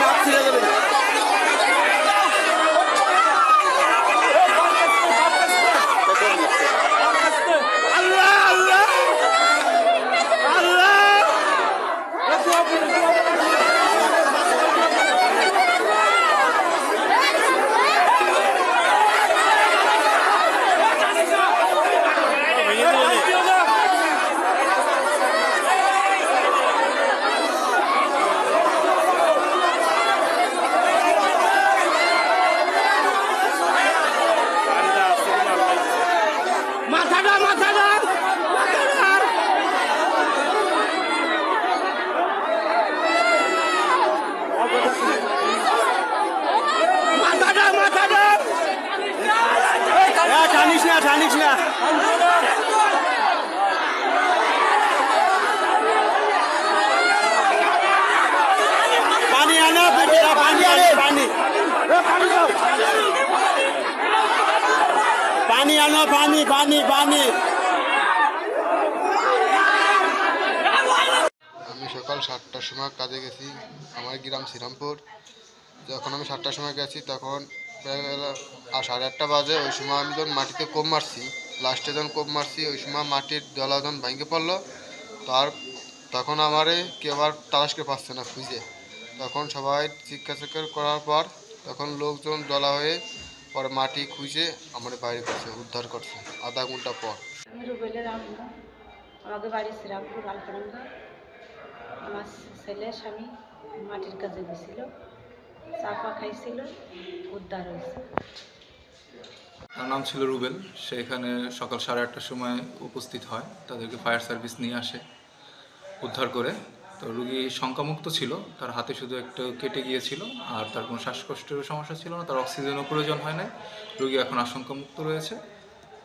হাত ছিঁড়ে দেবে। টানিস না পানি আনো পানি আনো পানি পানি আনো পানি পানি পানি। আমি সকাল 7টার সময় কাজে গেছি, আমার গ্রাম শ্রীরামপুর। যখন আমি 7টার সময় গেছি তখন প্রায় 8:30 বাজে। ওই সময় আমি যখন মাটিতে কোপ মারছি, লাস্টে যখন কোপ মারছি ওই সময় মাটির দলা যখন ভেঙে পড়লো, তখন আমারে কেউ আবার তালাশ করে পাচ্ছে না খুঁজে। তখন সবাই চিৎকার করার পর তখন লোকজন দলা হয়ে পরে মাটি খুঁজে আমার বাইরে করছে, উদ্ধার করছে আধা ঘন্টা পর। আমি রুবেলের আম্মা, আমাদের বাড়ি শ্রীরামপুর আলকানন্দা। আমার ছেলে স্বামী মাটির কাজে গেছিল, চাপা খাইছিল, উদ্ধার হয়েছে। তার নাম ছিল রুবেল। সে এখানে সকাল 8:30টার সময় উপস্থিত হয়, তাদেরকে ফায়ার সার্ভিস নিয়ে আসে উদ্ধার করে। তো রুগী শঙ্কামুক্ত ছিল, তার হাতে শুধু একটু কেটে গিয়েছিল, আর তার কোনো শ্বাসকষ্টেরও সমস্যা ছিল না, তার অক্সিজেনও প্রয়োজন হয় না। রুগী এখন আশঙ্কামুক্ত রয়েছে।